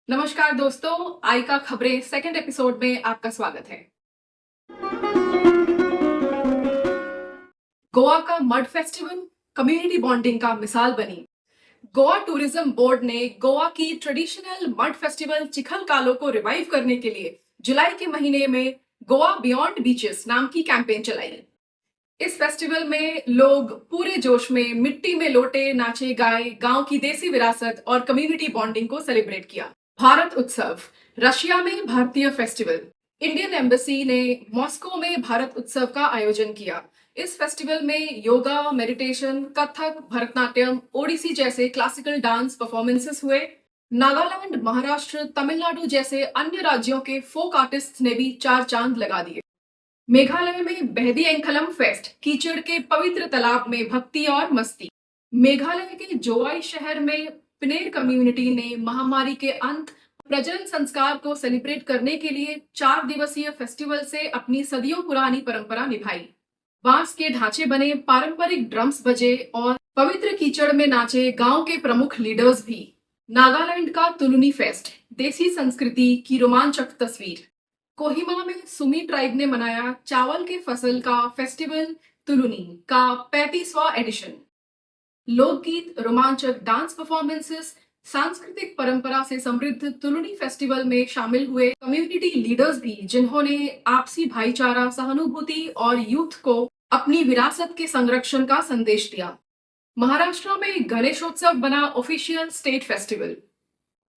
नमस्कार दोस्तों, आई का खबरें सेकंड एपिसोड में आपका स्वागत है। गोवा का मड फेस्टिवल कम्युनिटी बॉन्डिंग का मिसाल बनी। गोवा टूरिज्म बोर्ड ने गोवा की ट्रेडिशनल मड फेस्टिवल चिखल कालो को रिवाइव करने के लिए जुलाई के महीने में गोवा बियॉन्ड बीचेस नाम की कैंपेन चलाई। इस फेस्टिवल में लोग पूरे जोश में मिट्टी में लोटे, नाचे, गाए, गांव की देसी विरासत और कम्युनिटी बॉन्डिंग को सेलिब्रेट किया। भारत उत्सव, रशिया में भारतीय फेस्टिवल। इंडियन एम्बेसी ने मॉस्को में भारत उत्सव का आयोजन किया। इस फेस्टिवल में योगा, मेडिटेशन, कथक, भरतनाट्यम, ओडिसी जैसे क्लासिकल डांस परफॉर्मेंसेस हुए। नागालैंड, महाराष्ट्र, तमिलनाडु जैसे अन्य राज्यों के फोक आर्टिस्ट्स ने भी चार चांद लगा दिए। मेघालय में बहदी एंखलम फेस्ट, कीचड़ के पवित्र तालाब में भक्ति और मस्ती। मेघालय के जोवाई शहर में पिनेर कम्युनिटी ने महामारी के अंत प्रजनन संस्कार को सेलिब्रेट करने के लिए 4 दिवसीय फेस्टिवल से अपनी सदियों पुरानी परंपरा निभाई। बांस के ढांचे बने, पारंपरिक ड्रम्स बजे और पवित्र कीचड़ में नाचे गांव के प्रमुख लीडर्स भी। नागालैंड का तुलुनी फेस्ट, देसी संस्कृति की रोमांचक तस्वीर। कोहिमा में सुमी ट्राइब ने मनाया चावल के फसल का फेस्टिवल तुलुनी का 35वां एडिशन। लोकगीत, रोमांचक डांस परफॉर्मेंसेस, सांस्कृतिक परंपरा से समृद्ध तुलुनी फेस्टिवल में शामिल हुए कम्युनिटी लीडर्स भी, जिन्होंने आपसी भाईचारा, सहानुभूति और यूथ को अपनी विरासत के संरक्षण का संदेश दिया। महाराष्ट्र में गणेशोत्सव बना ऑफिशियल स्टेट फेस्टिवल।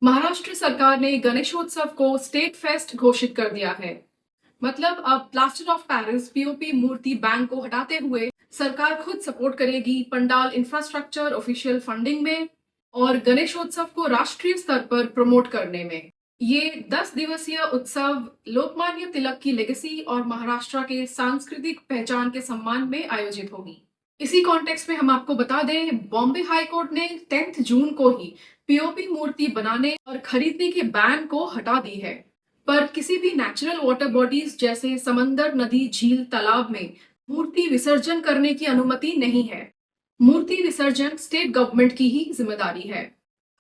महाराष्ट्र सरकार ने गणेशोत्सव को स्टेट फेस्ट घोषित कर दिया है। मतलब अब प्लास्टर ऑफ पेरिस पीओपी मूर्ति बैन को हटाते हुए सरकार खुद सपोर्ट करेगी पंडाल इंफ्रास्ट्रक्चर, ऑफिशियल फंडिंग में और गणेशोत्सव को राष्ट्रीय स्तर पर प्रमोट करने में। ये 10 दिवसीय उत्सव लोकमान्य तिलक की लेगेसी और महाराष्ट्र के सांस्कृतिक पहचान के सम्मान में आयोजित होगी। इसी कॉन्टेक्स्ट में हम आपको बता दें, बॉम्बे हाई कोर्ट ने 10 जून को ही पीओपी मूर्ति बनाने और खरीदने के बैन को हटा दी है, पर किसी भी नेचुरल वाटर बॉडीज जैसे समंदर, नदी, झील, तालाब में मूर्ति विसर्जन करने की अनुमति नहीं है। मूर्ति विसर्जन स्टेट गवर्नमेंट की ही जिम्मेदारी है।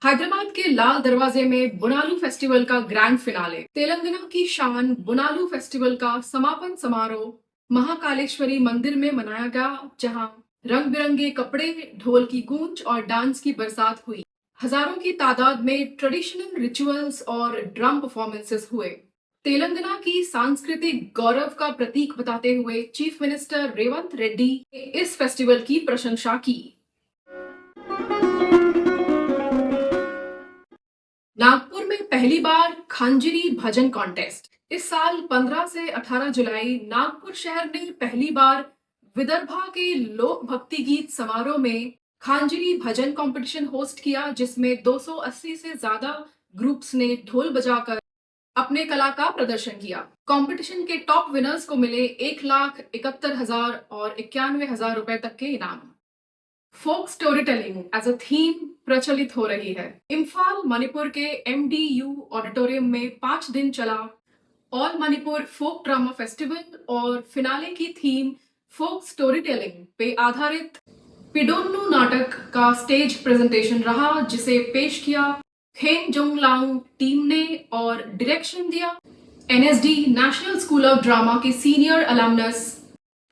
हैदराबाद के लाल दरवाजे में बुनालू फेस्टिवल का ग्रैंड फिनाले। तेलंगाना की शान बुनालू फेस्टिवल का समापन समारोह महाकालेश्वरी मंदिर में मनाया गया, जहां रंग बिरंगे कपड़े, ढोल की गूंज और डांस की बरसात हुई। हजारों की तादाद में ट्रेडिशनल रिचुअल्स और ड्रम परफॉर्मेंसेस हुए। तेलंगाना की सांस्कृतिक गौरव का प्रतीक बताते हुए चीफ मिनिस्टर रेवंत रेड्डी ने इस फेस्टिवल की प्रशंसा की। नागपुर में पहली बार खांजिरी भजन कॉन्टेस्ट। इस साल 15 से 18 जुलाई नागपुर शहर ने पहली बार विदर्भा के लोक भक्ति गीत समारोह में खांजिरी भजन कंपटीशन होस्ट किया, जिसमें 280 से ज्यादा ग्रुप्स ने ढोल बजाकर अपने कला का प्रदर्शन किया। कंपटीशन के टॉप विनर्स को मिले 1,71,000 और 91,000 रुपए तक के इनाम। Folk story telling as a theme प्रचलित हो रही है। इम्फाल, मणिपुर के MDU ऑडिटोरियम में 5 दिन चला ऑल मणिपुर फोक ड्रामा फेस्टिवल और फिनाले की थीम फोक स्टोरी टेलिंग पे आधारित पिडोन्नु नाटक का स्टेज प्रेजेंटेशन रहा, जिसे पेश किया खेन जोंगलांग टीम ने और डायरेक्शन दिया NSD national school of drama के सीनियर अलमनस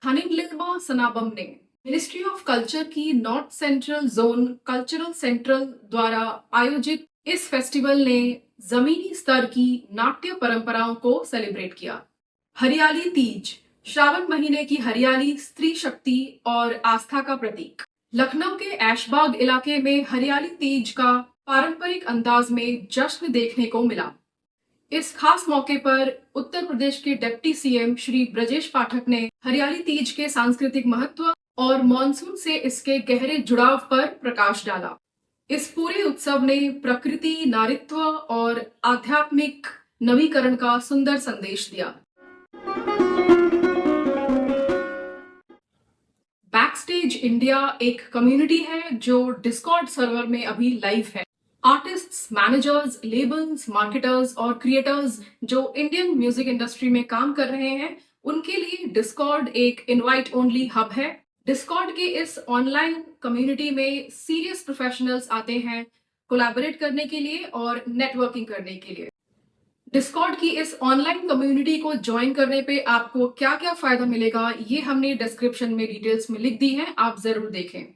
हनिंगलिमा सनाबम ने। मिनिस्ट्री ऑफ कल्चर की north central zone cultural central द्वारा आयोजित इस फेस्टिवल ने जमीनी स्तर की नाट्य परंपराओं को सेलिब्रेट किया। हरियाली तीज, श्रावण महीने की हरियाली स्त्री शक्ति और आस्था का प्रतीक। लखनऊ के ऐशबाग इलाके में हरियाली तीज का पारंपरिक अंदाज में जश्न देखने को मिला। इस खास मौके पर उत्तर प्रदेश के डिप्टी CM श्री ब्रजेश पाठक ने हरियाली तीज के सांस्कृतिक महत्व और मॉनसून से इसके गहरे जुड़ाव पर प्रकाश डाला। इस पूरे उत्सव ने प्रकृति, नारित्व और आध्यात्मिक नवीकरण का सुंदर संदेश दिया। बैकस्टेज इंडिया एक कम्युनिटी है जो डिस्कॉर्ड सर्वर में अभी लाइव है। आर्टिस्ट्स, मैनेजर्स, लेबल्स, मार्केटर्स और क्रिएटर्स जो इंडियन म्यूजिक इंडस्ट्री में काम कर रहे हैं, उनके लिए डिस्कॉर्ड एक इनवाइट ओनली हब है। डिस्कॉर्ड के इस ऑनलाइन कम्युनिटी में सीरियस प्रोफेशनल्स आते हैं कोलैबोरेट करने के लिए और नेटवर्किंग करने के लिए। डिस्कॉर्ड की इस ऑनलाइन कम्युनिटी को ज्वाइन करने पे आपको क्या क्या फायदा मिलेगा, ये हमने डिस्क्रिप्शन में डिटेल्स में लिख दी है, आप जरूर देखें।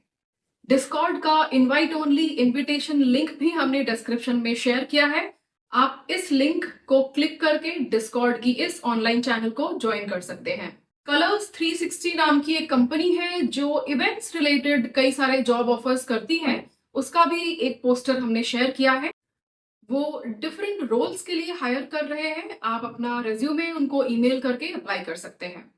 डिस्कॉर्ड का इनवाइट ओनली इनविटेशन लिंक भी हमने डिस्क्रिप्शन में शेयर किया है। आप इस लिंक को क्लिक करके डिस्कॉर्ड की इस ऑनलाइन चैनल को ज्वाइन कर सकते हैं। कलर्स 360 नाम की एक कंपनी है जो इवेंट्स रिलेटेड कई सारे जॉब ऑफर्स करती है, उसका भी एक पोस्टर हमने शेयर किया है। वो डिफरेंट रोल्स के लिए हायर कर रहे हैं, आप अपना रेज्यूमे उनको ईमेल करके अप्लाई कर सकते हैं।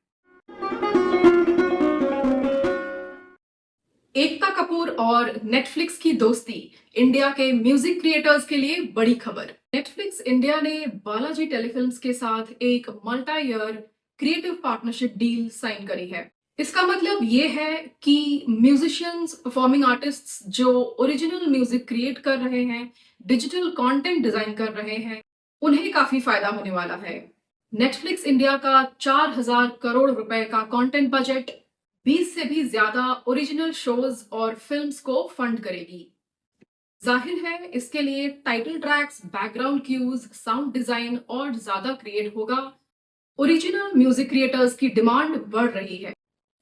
एकता कपूर और नेटफ्लिक्स की दोस्ती, इंडिया के म्यूजिक क्रिएटर्स के लिए बड़ी खबर। नेटफ्लिक्स इंडिया ने बालाजी टेलीफिल्म्स के साथ एक multi year creative partnership deal sign करी है। इसका मतलब ये है कि म्यूजिशियंस, परफॉर्मिंग आर्टिस्ट्स जो ओरिजिनल म्यूजिक क्रिएट कर रहे हैं, डिजिटल कंटेंट डिजाइन कर रहे हैं, उन्हें काफी फायदा होने वाला है। नेटफ्लिक्स इंडिया का 4,000 करोड़ रुपए का कंटेंट बजट 20 से भी ज्यादा ओरिजिनल शोज और फिल्म्स को फंड करेगी। जाहिर है इसके लिए title tracks, background cues, sound design और ज्यादा क्रिएट होगा। ओरिजिनल म्यूजिक क्रिएटर्स की डिमांड बढ़ रही है।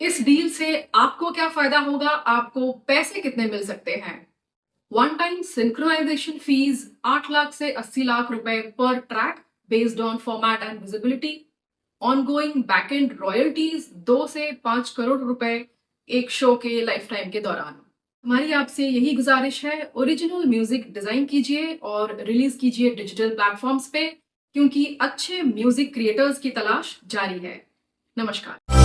इस डील से आपको क्या फायदा होगा, आपको पैसे कितने मिल सकते हैं? One time synchronization fees 8 lakh से 80 लाख रुपए पर track based on format and visibility. Ongoing backend royalties 2 से 5 करोड़ रुपए एक शो के लाइफ टाइम के दौरान। हमारी आपसे यही गुजारिश है, ओरिजिनल म्यूजिक डिजाइन कीजिए और रिलीज कीजिए डिजिटल प्लेटफॉर्म्स पे, क्योंकि अच्छे म्यूजिक क्रिएटर्स की तलाश जारी है। नमस्कार।